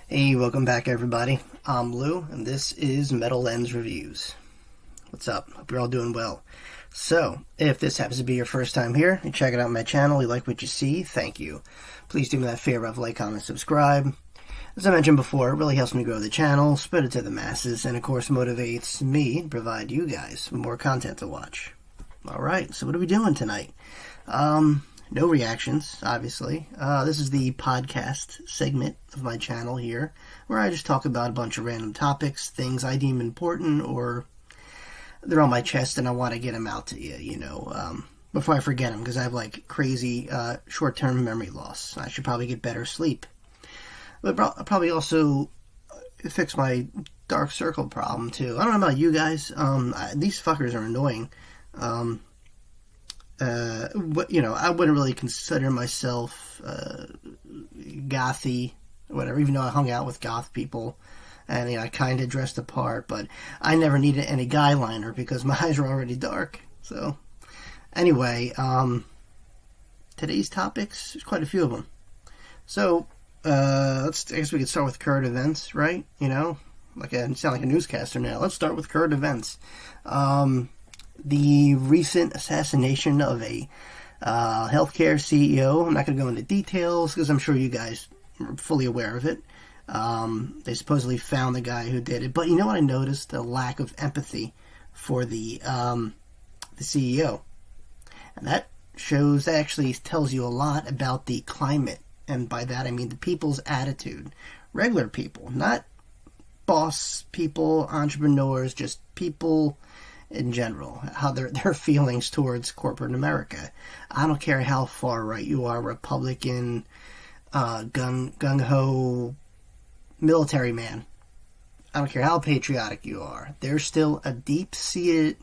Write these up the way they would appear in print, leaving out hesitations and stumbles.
Hey, welcome back everybody. I'm Lou, and this is Metal Lens Reviews. What's up? Hope you're all doing well. So, if this happens to be your first time here, and checking out my channel, you like what you see, thank you. Please do me that favor of like, comment, subscribe. As I mentioned before, it really helps me grow the channel, spread it to the masses, and of course motivates me to provide you guys with more content to watch. Alright, so what are we doing tonight? No reactions, obviously. This is the podcast segment of my channel here, where I just talk about a bunch of random topics, things I deem important, or they're on my chest and I want to get them out to you, before I forget them, because I have, like, crazy short-term memory loss. I should probably get better sleep. But I'll probably also fix my dark circle problem, too. I don't know about you guys. These fuckers are annoying. I wouldn't really consider myself gothy, whatever, even though I hung out with goth people, and I kind of dressed the part, but I never needed any guy liner because my eyes were already dark. So, anyway, today's topics, there's quite a few of them. So, I guess we could start with current events, right? I sound like a newscaster now. Let's start with current events. The recent assassination of a healthcare CEO. I'm not going to go into details because I'm sure you guys are fully aware of it. They supposedly found the guy who did it. But you know what I noticed? A lack of empathy for the CEO. And that actually tells you a lot about the climate. And by that I mean the people's attitude. Regular people, not boss people, entrepreneurs, just people in general, how their feelings towards corporate America. I don't care how far right you are, Republican, gung-ho, military man. I don't care how patriotic you are. There's still a deep-seated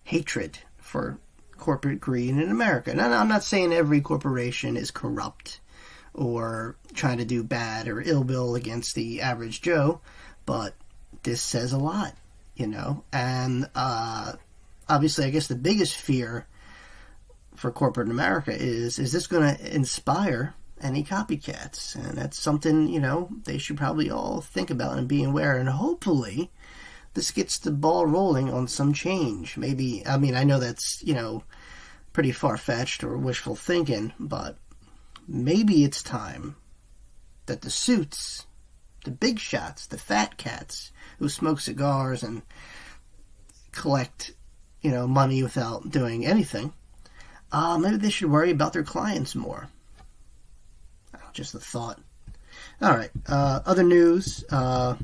hatred for corporate greed in America. Now, I'm not saying every corporation is corrupt or trying to do bad or ill will against the average Joe, but this says a lot. And obviously, I guess the biggest fear for corporate America is this going to inspire any copycats? And that's something, they should probably all think about and be aware. And hopefully, this gets the ball rolling on some change. Maybe, I know that's, pretty far-fetched or wishful thinking, but maybe it's time that the suits, the big shots, the fat cats who smoke cigars and collect, money without doing anything, maybe they should worry about their clients more. Just a thought. Alright, other news.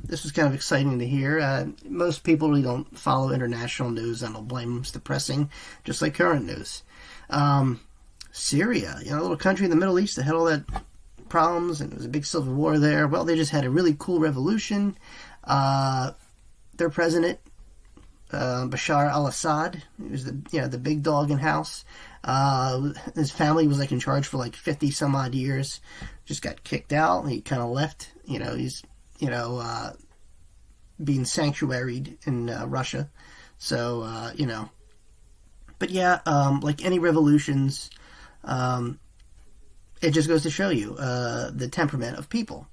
This was kind of exciting to hear. Most people really don't follow international news. I don't blame them. It's depressing, just like current news. Syria, a little country in the Middle East that had all that problems, and it was a big civil war there. Well, they just had a really cool revolution. Their president, Bashar al-Assad, he was the big dog in house. His family was in charge for 50 some odd years. Just got kicked out. He kind of left. He's being sanctuaried in Russia. So but yeah, like any revolutions, it just goes to show you the temperament of people.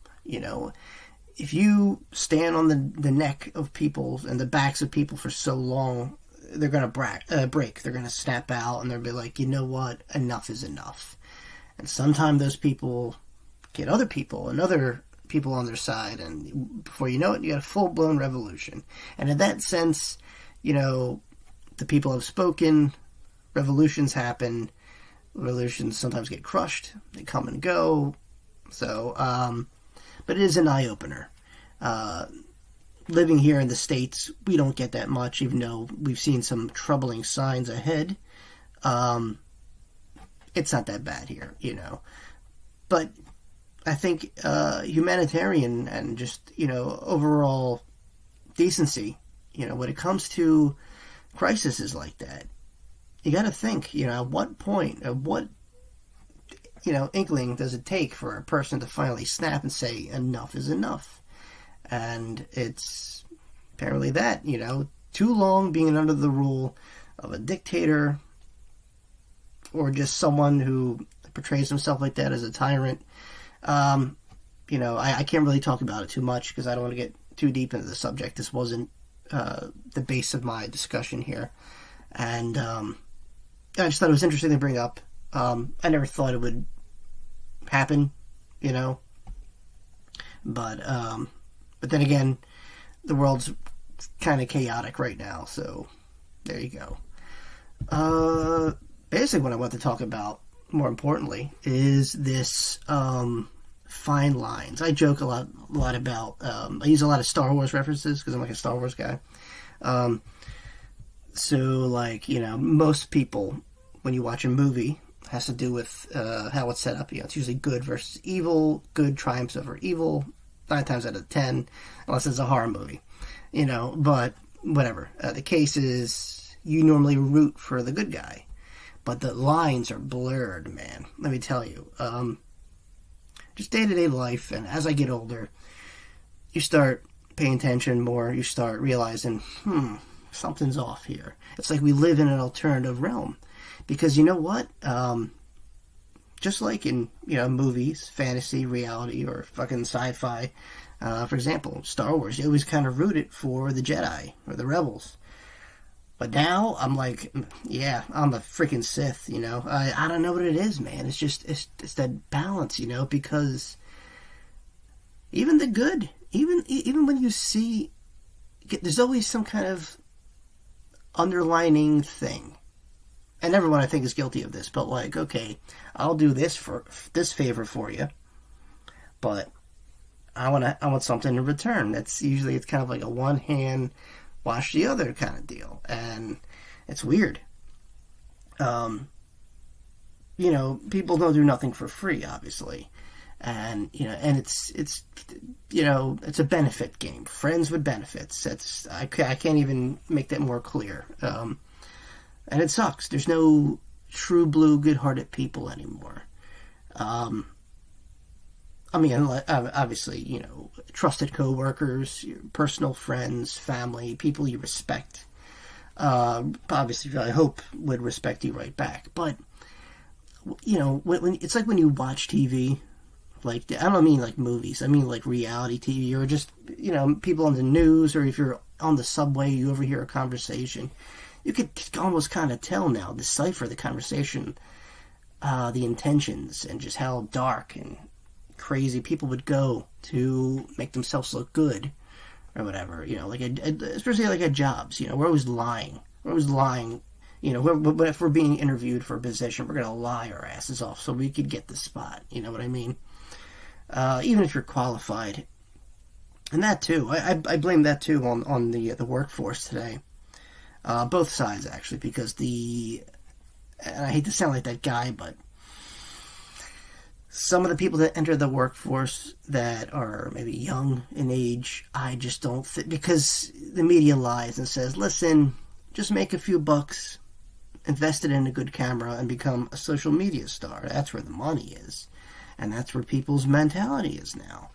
If you stand on the neck of people and the backs of people for so long, they're going to break. They're going to snap out, and they'll be like, you know what? Enough is enough. And sometimes those people get other people and other people on their side, and before you know it, you got a full-blown revolution. And in that sense, the people have spoken, revolutions happen, revolutions sometimes get crushed, they come and go. So, but it is an eye-opener. Living here in the States, we don't get that much, even though we've seen some troubling signs ahead. It's not that bad here, But I think humanitarian and just, overall decency, when it comes to crises like that, you got to think, at what point, at what, inkling does it take for a person to finally snap and say, enough is enough? And it's apparently that, too long being under the rule of a dictator or just someone who portrays himself like that as a tyrant. I can't really talk about it too much because I don't want to get too deep into the subject. This wasn't the base of my discussion here. And I just thought it was interesting to bring up. I never thought it would happen, But then again, the world's kind of chaotic right now, so there you go. Basically what I want to talk about, more importantly, is this fine lines. I joke a lot about, I use a lot of Star Wars references because I'm like a Star Wars guy. So like, most people, when you watch a movie, has to do with how it's set up. It's usually good versus evil. Good triumphs over evil 9 times out of 10, unless it's a horror movie. But whatever. The case is, you normally root for the good guy. But the lines are blurred, man. Let me tell you. Just day-to-day life, and as I get older, you start paying attention more. You start realizing, something's off here. It's like we live in an alternative realm. Because you know what? Just like in, movies, fantasy, reality, or fucking sci-fi, for example, Star Wars, you always kind of rooted for the Jedi, or the Rebels. But now, I'm like, yeah, I'm a freaking Sith, I don't know what it is, man. It's just, it's that balance, because even the good, even when you see, there's always some kind of underlining thing. And everyone, I think, is guilty of this, but like, okay, I'll do this favor for you, but I want something in return. It's kind of like a one hand wash the other kind of deal, and it's weird. People don't do nothing for free, obviously, and it's a benefit game. Friends with benefits. I can't even make that more clear. And it sucks. There's no true blue, good-hearted people anymore. Obviously, trusted co-workers, your personal friends, family, people you respect. Obviously, I hope would respect you right back. But, when it's like when you watch TV, like, I don't mean like movies, I mean like reality TV, or just, people on the news, or if you're on the subway, you overhear a conversation. You could almost kind of tell now, decipher the conversation, the intentions, and just how dark and crazy people would go to make themselves look good, or whatever. Especially like at jobs. We're always lying. If we're being interviewed for a position, we're gonna lie our asses off so we could get the spot. You know what I mean? Even if you're qualified, and that too, I blame that too on the workforce today. Both sides, actually, because and I hate to sound like that guy, but some of the people that enter the workforce that are maybe young in age, I just don't think, because the media lies and says, listen, just make a few bucks, invest it in a good camera, and become a social media star. That's where the money is. And that's where people's mentality is now.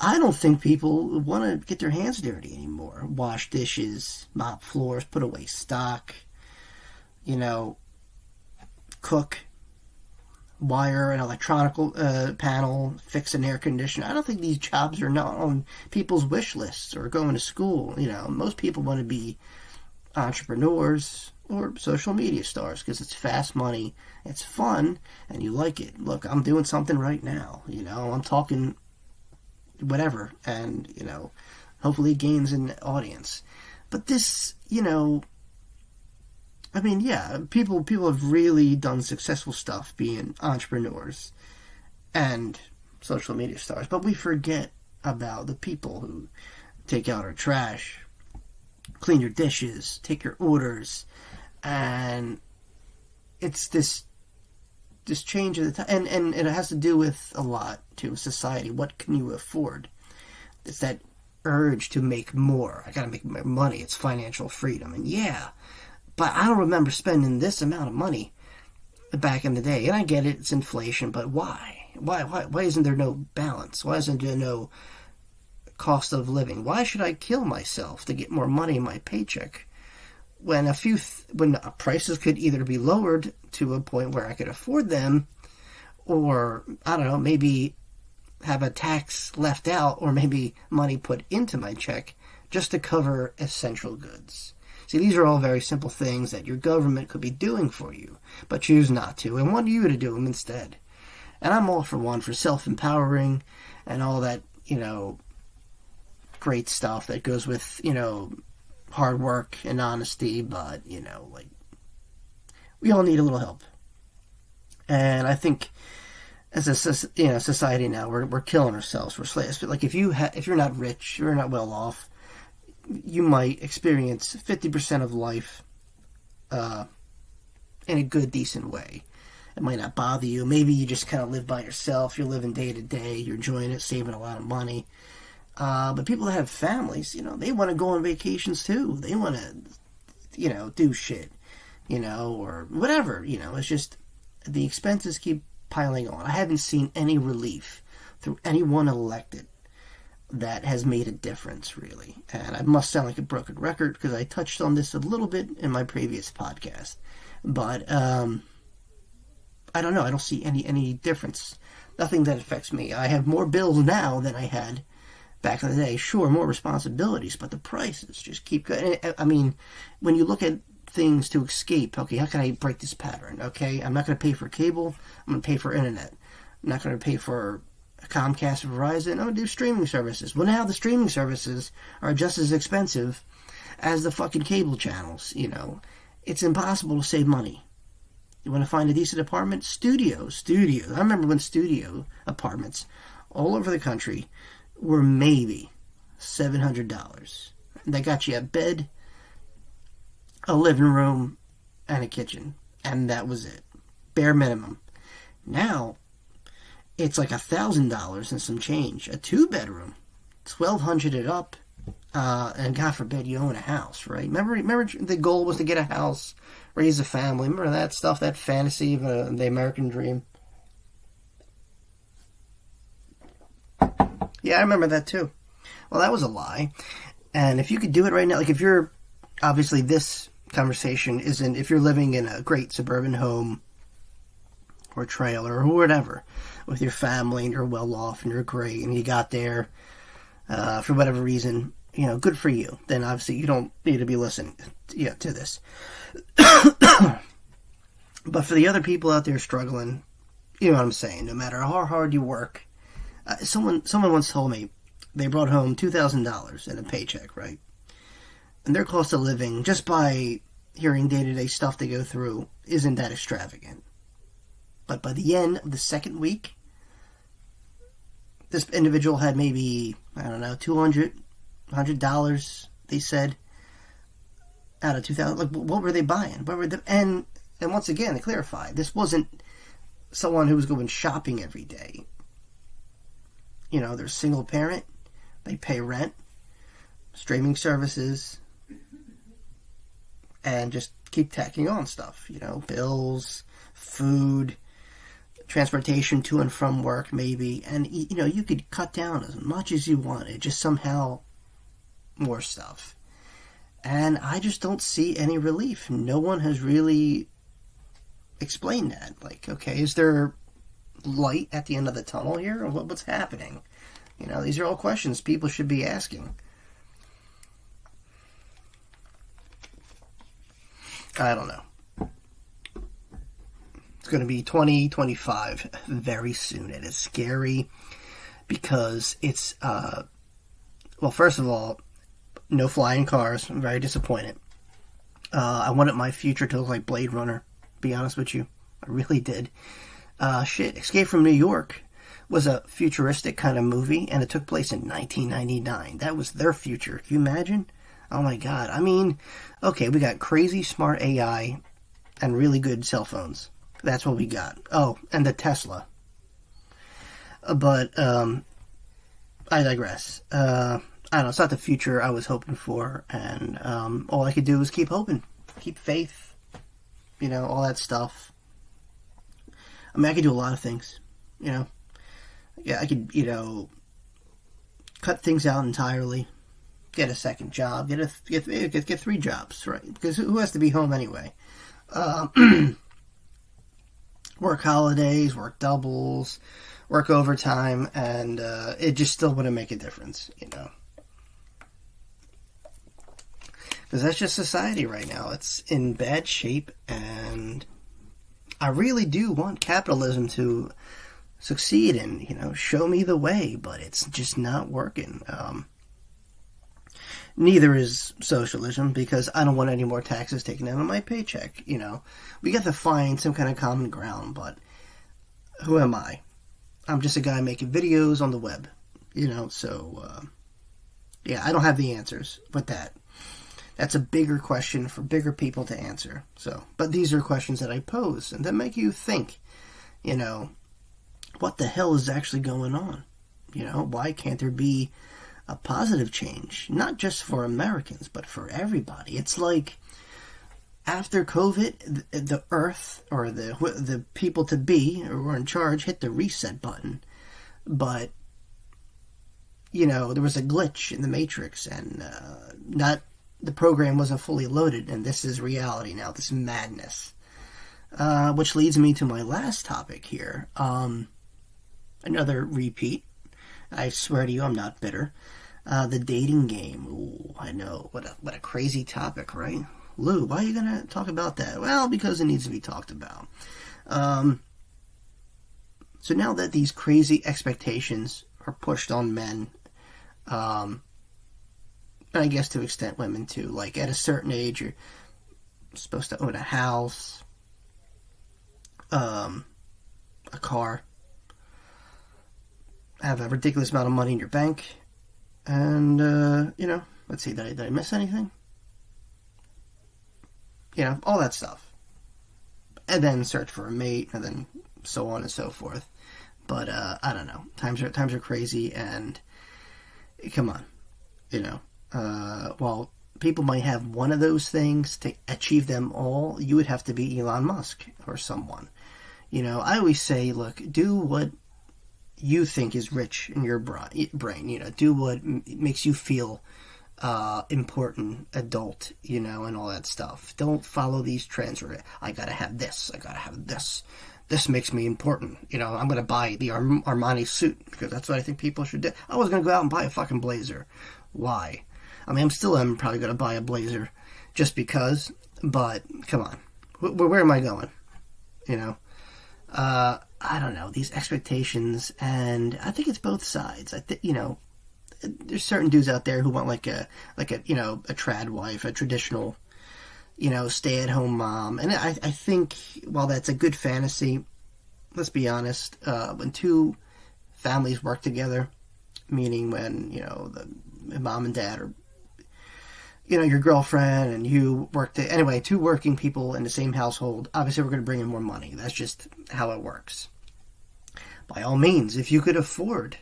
I don't think people want to get their hands dirty anymore. Wash dishes, mop floors, put away stock, cook, wire an electronic panel, fix an air conditioner. I don't think these jobs are not on people's wish lists or going to school. Most people want to be entrepreneurs or social media stars because it's fast money, it's fun, and you like it. Look, I'm doing something right now. I'm talking whatever, and hopefully it gains an audience. But this, people have really done successful stuff being entrepreneurs and social media stars, but we forget about the people who take out our trash, clean your dishes, take your orders, and it's this change of the time, and it has to do with a lot to society. What can you afford? It's that urge to make more. I gotta make more money. It's financial freedom, and yeah, but I don't remember spending this amount of money back in the day. And I get it, it's inflation, but why? Why isn't there no balance? Why isn't there no cost of living? Why should I kill myself to get more money in my paycheck when when prices could either be lowered to a point where I could afford them, or I don't know, maybe have a tax left out or maybe money put into my check just to cover essential goods. See, these are all very simple things that your government could be doing for you, but choose not to and want you to do them instead. And I'm all for self-empowering and all that, great stuff that goes with, hard work and honesty, but, we all need a little help. And I think as a society now, we're killing ourselves. We're slaves. But like if you're not rich, you're not well off, you might experience 50% of life in a good, decent way. It might not bother you. Maybe you just kind of live by yourself. You're living day to day. You're enjoying it, saving a lot of money. But people that have families, they want to go on vacations too. They want to, do shit, or whatever. It's just the expenses keep piling on. I haven't seen any relief through anyone elected that has made a difference, really. And I must sound like a broken record because I touched on this a little bit in my previous podcast. But I don't know. I don't see any difference. Nothing that affects me. I have more bills now than I had back in the day. Sure, more responsibilities, but the prices just keep going. I mean, when you look at things to escape, okay, how can I break this pattern? Okay, I'm not going to pay for cable. I'm going to pay for internet. I'm not going to pay for Comcast or Verizon. I'm going to do streaming services. Well, now the streaming services are just as expensive as the fucking cable channels, It's impossible to save money. You want to find a decent apartment? Studios. I remember when studio apartments all over the country were maybe $700. They got you a bed, a living room, and a kitchen. And that was it. Bare minimum. Now, it's like $1,000 and some change. A 2-bedroom. $1,200 and up. And God forbid you own a house, right? Remember the goal was to get a house, raise a family. Remember that stuff, that fantasy of the American dream? Yeah, I remember that too. Well, that was a lie. And if you could do it right now, like if you're, obviously this conversation isn't, if you're living in a great suburban home or trailer or whatever with your family and you're well off and you're great and you got there for whatever reason, good for you. Then obviously you don't need to be listening to this. But for the other people out there struggling, you know what I'm saying, no matter how hard you work, someone once told me they brought home $2,000 in a paycheck, right? And their cost of living, just by hearing day-to-day stuff they go through, isn't that extravagant. But by the end of the second week, this individual had maybe, I don't know, $100, they said, out of 2,000. Like, what were they buying? And once again, to clarify, this wasn't someone who was going shopping every day. They're a single parent. They pay rent, streaming services, and just keep tacking on stuff. Bills, food, transportation to and from work, maybe. And, you could cut down as much as you wanted, just somehow more stuff. And I just don't see any relief. No one has really explained that. Like, okay, is there light at the end of the tunnel here? Or what's happening? These are all questions people should be asking. I don't know. It's going to be 2025 very soon. It is scary because it's, well, first of all, no flying cars. I'm very disappointed. I wanted my future to look like Blade Runner, to be honest with you. I really did. Escape from New York was a futuristic kind of movie, and it took place in 1999. That was their future. Can you imagine? Oh my God. I mean, okay, we got crazy smart AI and really good cell phones. That's what we got. Oh, and the Tesla. But, I digress. I don't know, it's not the future I was hoping for, and all I could do was keep hoping. Keep faith. All that stuff. I mean, I could do a lot of things, Yeah, I could, cut things out entirely. Get a second job. Get 3 jobs, right? Because who has to be home anyway? Work holidays, work doubles, work overtime, and it just still wouldn't make a difference, you know. Because that's just society right now. It's in bad shape, and I really do want capitalism to succeed and, you know, show me the way, but it's just not working. Neither is socialism, because I don't want any more taxes taken out of my paycheck, you know. We got to find some kind of common ground, but who am I? I'm just a guy making videos on the web, you know, so, yeah, I don't have the answers with that. That's a bigger question for bigger people to answer. So, but these are questions that I pose and that make you think, you know, what the hell is actually going on? You know, why can't there be a positive change? Not just for Americans, but for everybody. It's like after COVID, the earth or the people to be who were in charge hit the reset button. But, you know, there was a glitch in the matrix, and the program wasn't fully loaded, and this is reality now, this madness. Which leads me to my last topic here. Another repeat. I swear to you, I'm not bitter. The dating game. Ooh, I know. What a crazy topic, right? Lou, why are you going to talk about that? Well, because it needs to be talked about. So now that these crazy expectations are pushed on men, and I guess to extent women too, like at a certain age, you're supposed to own a house, a car, have a ridiculous amount of money in your bank, and, you know, let's see, did I miss anything? You know, all that stuff. And then search for a mate, and then so on and so forth. But, I don't know. Times are crazy, and come on, you know. While people might have one of those things to achieve them all, you would have to be Elon Musk or someone. You know, I always say, look, do what you think is rich in your brain, you know, do what makes you feel important, adult, you know, and all that stuff. Don't follow these trends where I gotta have this, I gotta have this. This makes me important. You know, I'm gonna buy the Armani suit because that's what I think people should do. I was gonna go out and buy a fucking blazer. Why? I mean, I'm probably gonna buy a blazer just because, but come on. Where am I going? You know? I don't know, these expectations, and I think it's both sides. You know, there's certain dudes out there who want like a you know, a trad wife, a traditional, you know, stay-at-home mom, and I think while that's a good fantasy, let's be honest, when two families work together, meaning when, you know, the mom and dad are, you know, your girlfriend and you anyway, two working people in the same household, obviously we're going to bring in more money. That's just how it works. By all means, if you could afford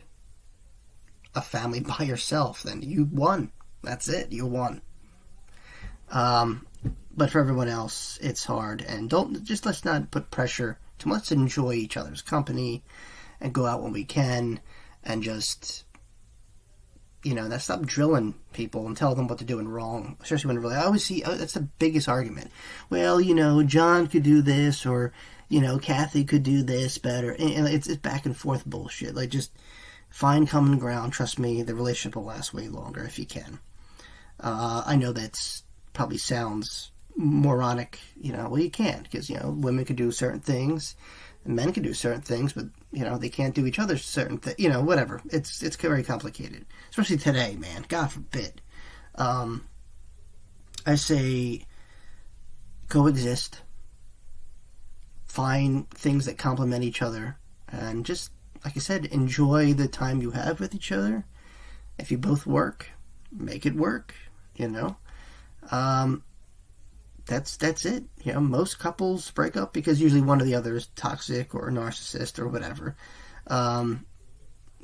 a family by yourself, then you won. That's it. You won. But for everyone else, it's hard. And let's not put pressure. Let's enjoy each other's company and go out when we can and just, you know, stop drilling people and tell them what they're doing wrong. Especially when I always see, that's the biggest argument. Well, you know, John could do this, or, you know, Kathy could do this better. And it's back and forth bullshit. Like, just find common ground. Trust me, the relationship will last way longer if you can. I know that's probably sounds moronic, you know, well, you can't, because, you know, women could do certain things, and men can do certain things, but, you know, they can't do each other's certain things, you know, whatever. It's very complicated, especially today, man. God forbid. I say coexist, find things that complement each other, and just, like I said, enjoy the time you have with each other. If you both work, make it work, you know. That's it. You know, most couples break up because usually one or the other is toxic or a narcissist or whatever.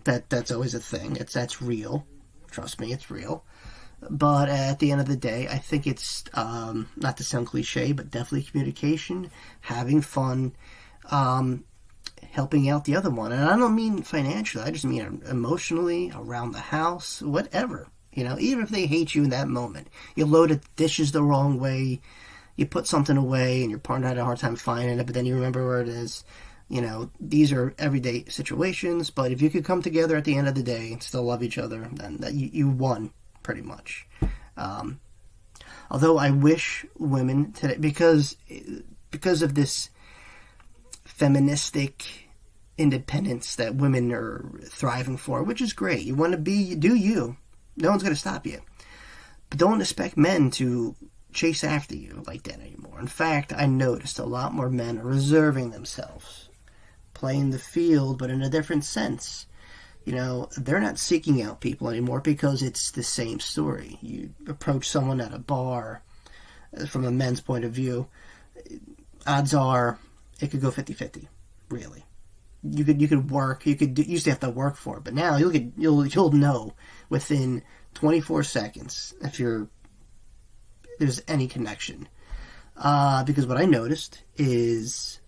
That's always a thing. That's real. Trust me, it's real. But at the end of the day, I think it's, not to sound cliche, but definitely communication, having fun, helping out the other one. And I don't mean financially, I just mean emotionally, around the house, whatever. You know, even if they hate you in that moment. You loaded dishes the wrong way, you put something away, and your partner had a hard time finding it, but then you remember where it is. These are everyday situations, but if you could come together at the end of the day and still love each other, then you won, pretty much. Although I wish women today, because of this feministic independence that women are thriving for, which is great. You want to do you. No one's going to stop you. But don't expect men to chase after you like that anymore. In fact, I noticed a lot more men are reserving themselves, playing the field, but in a different sense. They're not seeking out people anymore because it's the same story. You approach someone at a bar, from a men's point of view, odds are it could go 50-50, really. You could work, you used to have to work for it, but now you'll know within 24 seconds if there's any connection. Because what I noticed is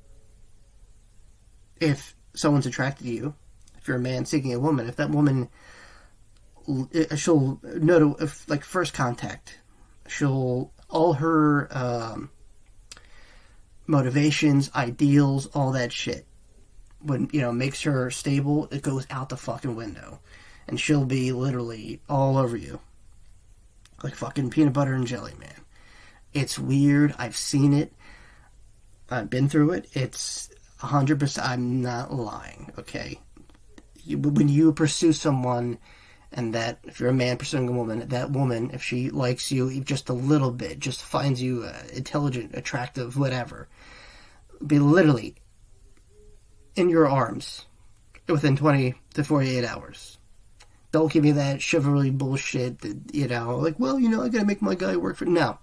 if someone's attracted to you, if you're a man seeking a woman, if that woman, she'll know, if like first contact, all her motivations, ideals, all that shit, when makes her stable, it goes out the fucking window, and she'll be literally all over you like fucking peanut butter and jelly, man. It's weird. I've seen it. I've been through it. It's 100%. I'm not lying. Okay, when you pursue someone, and that if you're a man pursuing a woman, that woman, if she likes you just a little bit, just finds you intelligent, attractive, whatever, be literally in your arms within 20 to 48 hours. Don't give me that chivalry bullshit that, I gotta make my guy work for... No.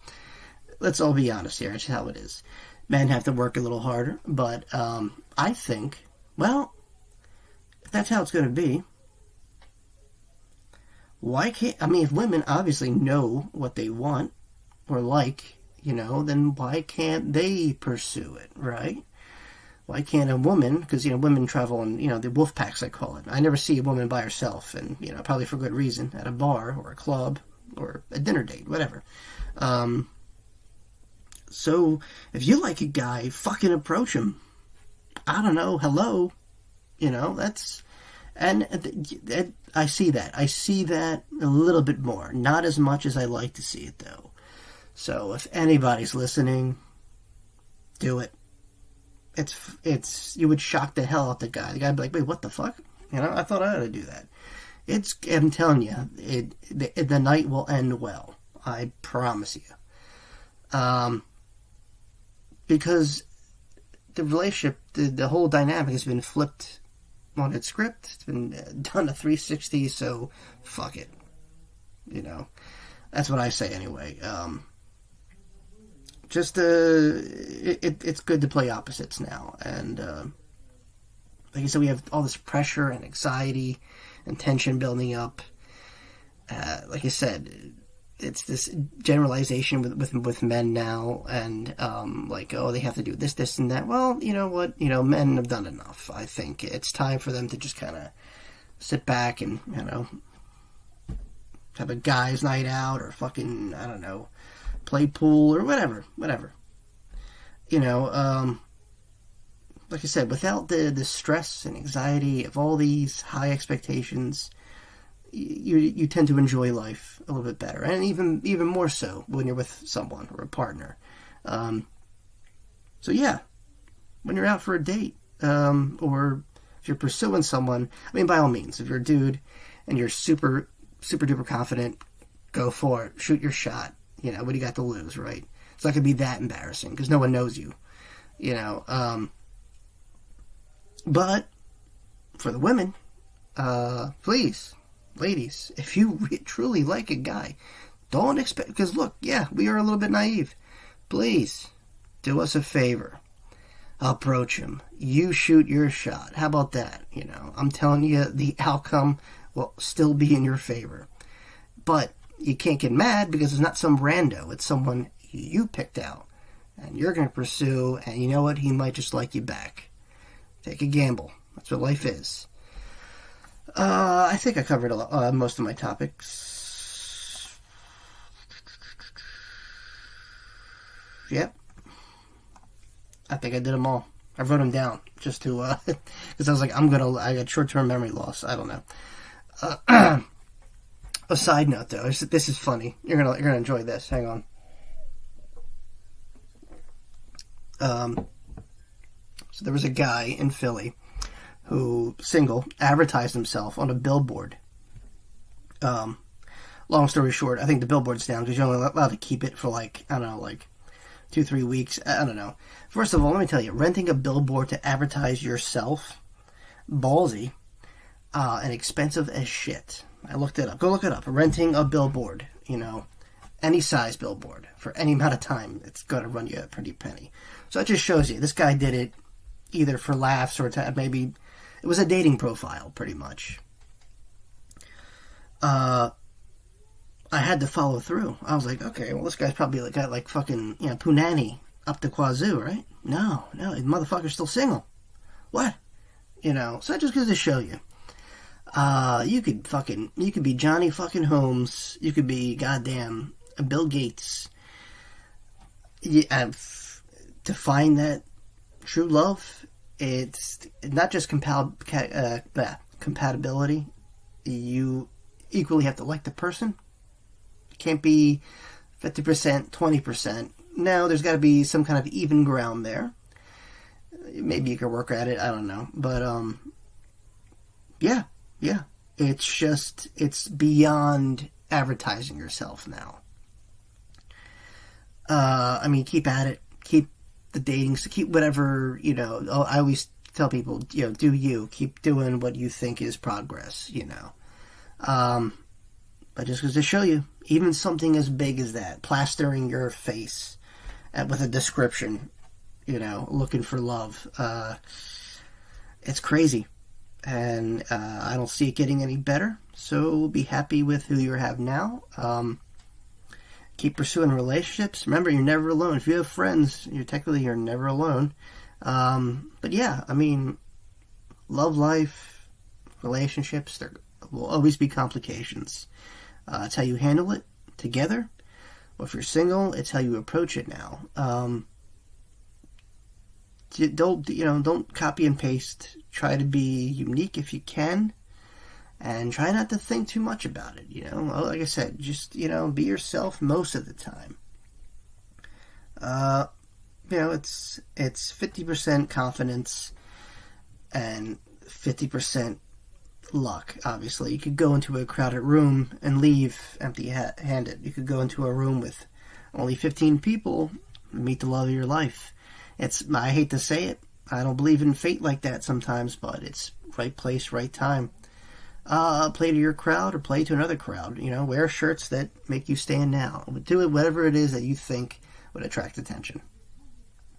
Let's all be honest here. That's how it is. Men have to work a little harder, but I think, if that's how it's gonna be, why can't... if women obviously know what they want or like, then why can't they pursue it, right? Why can't a woman, because, women travel in, the wolf packs, I call it. I never see a woman by herself, and, probably for good reason, at a bar or a club or a dinner date, whatever. So, if you like a guy, fucking approach him. I don't know, hello. That's... And I see that. I see that a little bit more. Not as much as I like to see it, though. So, if anybody's listening, do it. It's you would shock the hell out the guy. The guy would be like, wait, what the fuck? I thought I ought to do that. I'm telling you, the night will end well. I promise you. Because the relationship, the whole dynamic has been flipped on its script. It's been done a 360, so fuck it. That's what I say anyway. It's good to play opposites now, and like I said, we have all this pressure and anxiety and tension building up. Like I said, it's this generalization with men now, and they have to do this, and that. Well, you know what? Men have done enough. I think it's time for them to just kind of sit back and have a guy's night out, or fucking, I don't know, play pool or whatever. Like I said, without the stress and anxiety of all these high expectations, you tend to enjoy life a little bit better, and even more so when you're with someone or a partner. So yeah, when you're out for a date, or if you're pursuing someone, by all means, if you're a dude and you're super super duper confident, go for it, shoot your shot. What do you got to lose, right? It's not going to be that embarrassing because no one knows you, But for the women, please, ladies, if you truly like a guy, don't expect, because look, yeah, we are a little bit naive. Please, do us a favor. Approach him. You shoot your shot. How about that? I'm telling you, the outcome will still be in your favor. But you can't get mad because it's not some rando. It's someone you picked out and you're going to pursue, and you know what? He might just like you back. Take a gamble. That's what life is. I think I covered most of my topics. Yep. I think I did them all. I wrote them down just to, because I was like, I got short-term memory loss. I don't know. A side note, though, this is funny. You're gonna enjoy this. Hang on. So there was a guy in Philly who, single, advertised himself on a billboard. Long story short, I think the billboard's down because you're only allowed to keep it for like, I don't know, like 2-3 weeks. I don't know. First of all, let me tell you, renting a billboard to advertise yourself, ballsy, and expensive as shit. I looked it up. Go look it up. Renting a billboard, any size billboard for any amount of time, it's going to run you a pretty penny. So it just shows you, this guy did it either for laughs or maybe it was a dating profile, pretty much. I had to follow through. I was like, okay, well, this guy's probably got like fucking, punani up the wazoo, right? No, the motherfucker's still single. What? So that just goes to show you. You could be Johnny fucking Holmes. You could be goddamn Bill Gates. To find that true love, it's not just compatibility. You equally have to like the person. It can't be 50%, 20%. No, there's got to be some kind of even ground there. Maybe you could work at it. I don't know. But, yeah. It's beyond advertising yourself now. Keep at it. Keep the dating. Keep whatever, I always tell people, do you. Keep doing what you think is progress, But just goes to show you, even something as big as that, plastering your face with a description, looking for love, it's crazy. And I don't see it getting any better. So be happy with who you have now. Keep pursuing relationships. Remember, you're never alone. If you have friends, you're never alone. But yeah, love life, relationships, there will always be complications. It's how you handle it together. Well, if you're single, it's how you approach it now. Don't copy and paste. Try to be unique if you can, and try not to think too much about it. Like I said, just be yourself most of the time. It's 50% confidence and 50% luck. Obviously, you could go into a crowded room and leave empty-handed. You could go into a room with only 15 people, meet the love of your life. I hate to say it, I don't believe in fate like that sometimes, but it's right place, right time. Play to your crowd or play to another crowd. Wear shirts that make you stand out. Do it, whatever it is that you think would attract attention.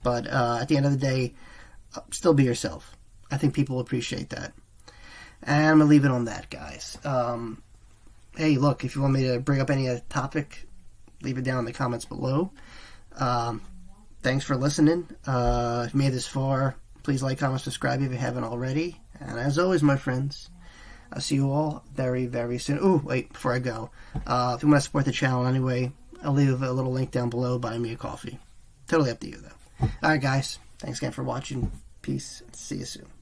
But at the end of the day, still be yourself. I think people appreciate that. And I'm going to leave it on that, guys. Hey, look, if you want me to bring up any topic, leave it down in the comments below. Thanks for listening. If you made this far, please like, comment, subscribe if you haven't already. And as always, my friends, I'll see you all very, very soon. Ooh, wait, before I go, if you want to support the channel anyway, I'll leave a little link down below, buy me a coffee. Totally up to you, though. Alright, guys. Thanks again for watching. Peace. See you soon.